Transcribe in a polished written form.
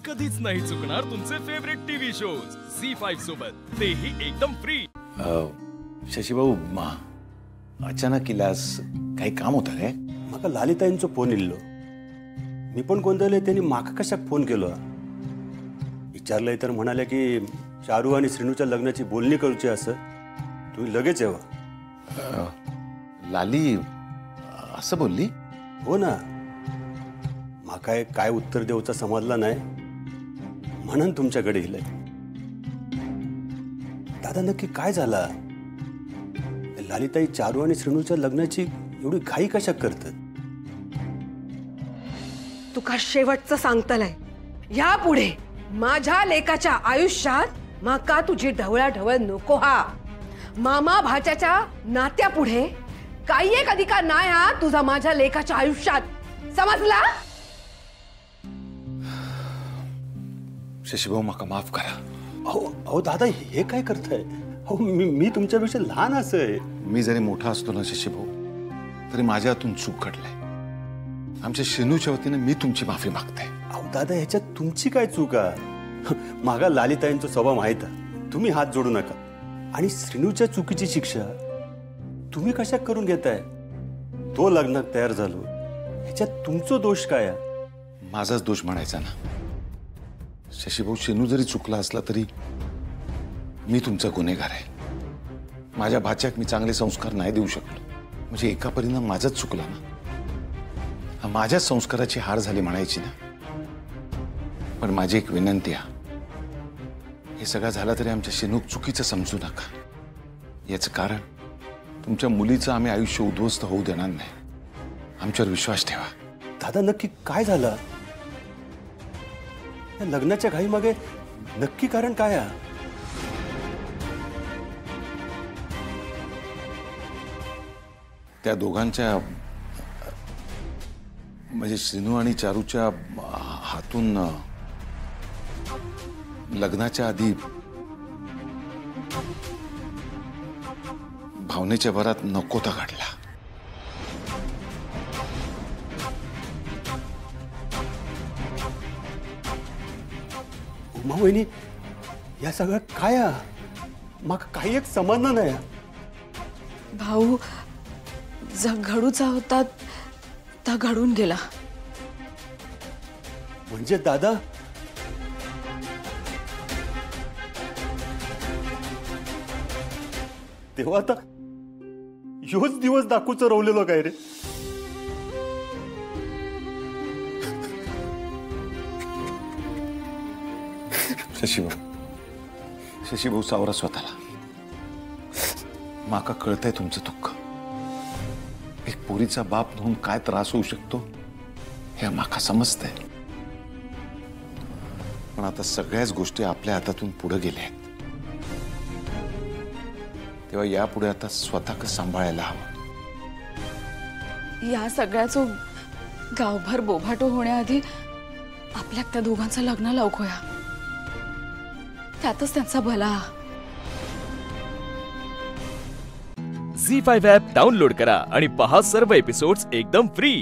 कधीच नाही चुकणार तुमचे फेवरेट टीव्ही शोज झी5 सोबत, तेही एकदम फ्री। शशी भाऊ, अचानक इलास काही काम होतं काय? म्हाका लालिताईंचो फोन इल्लो। मी पण गोंधळले, त्यांनी म्हाका कशाक फोन केलो विचारलंय तर म्हणाले की चारू आणि श्रीनूच्या लग्नाची बोलणी करूची असं, तुम्ही लगेच यावं। लाली असं बोलली? हो ना, म्हाका काय उत्तर देऊचा समजला नाही म्हणून तुमच्याकडे इलय। दादा नक्की काय झाला? लालिताई चारू आणि श्रीनूच्या लग्नाची एवढी घाई कशा करतात? तुका शेवटचं सांगतलंय, या पुढे माझ्या लेकाच्या आयुष्यात माका तुझी ढवळाढवळ नको। हा मामा भाच्याच्या नात्या पुढे काही एक अधिकार नाही हा तुझा माझ्या लेकाच्या आयुष्यात, समजला? शशी भाऊ, माका माफ करा। अहो दादा, हे काय करताय? अहो मी तुमच्यापेक्षा लहान असय। मी जरी मोठा असतो ना शशी भाऊ, तरी माझ्या हातून चूक घडलाय। आमच्या श्रीनूच्या वतीने मी तुमची माफी मागते। अहो दादा, ह्याच्यात तुमची काय चूक आहे? मागा लालिताईंचा स्वभाव माहित आहे, तुम्ही हात जोडू नका। आणि श्रीनूच्या चुकीची शिक्षा तुम्ही कशा करून घेताय? तो लग्नात तयार झालो, ह्याच्यात तुमचा दोष काय आहे? माझाच दोष म्हणायचा ना शशी भाऊ। श्रीनू जरी चुकला असला तरी मी तुमचा गुन्हेगार आहे। माझ्या भाच्याक मी चांगले संस्कार नाही देऊ शकलो, म्हणजे एका परिणाम माझाच चुकला ना। माझ्याच संस्काराची हार झाली म्हणायची ना। पण माझी एक विनंती आहे, हे सगळं झालं तरी आमच्या श्रीनूक चुकीचं समजू नका। याचं कारण तुमच्या मुलीचं आम्ही आयुष्य उद्ध्वस्त होऊ देणार नाही। आमच्यावर विश्वास ठेवा। दादा, नक्की काय झालं? या लग्नाच्या घाई मागे नक्की कारण काय आहे? त्या दोघांच्या म्हणजे श्रीनू आणि चारूच्या हातून लग्नाच्या आधी भावनेच्या भरात नकोता घडला। उमा वहिनी, या सगळं काय आहे? मग काही एक समजणं नाही। भाऊ, जग घडूचा होता ता घडून गेला। म्हणजे दादा, तेव्हा आता ह्योच दिवस दाखवूच रवलेलो काय रे? शशी भाऊ, सावरा स्वतःला। माका कळतंय तुमचं दुःख। एक पोरीचा बाप म्हणून काय त्रास होऊ शकतो हे माका समजतंय। पण आता सगळ्याच गोष्टी आपल्या हातातून पुढे गेल्या आहेत, तेव्हा यापुढे आता स्वतः सांभाळायला हवं। या सगळ्याचो गावभर बोभाटो होण्याआधी आपल्या त्या दोघांचं लग्न लावूया, त्यातच त्यांचा भला। झी5 ॲप डाउनलोड करा आणि पहा सर्व एपिसोड्स एकदम फ्री।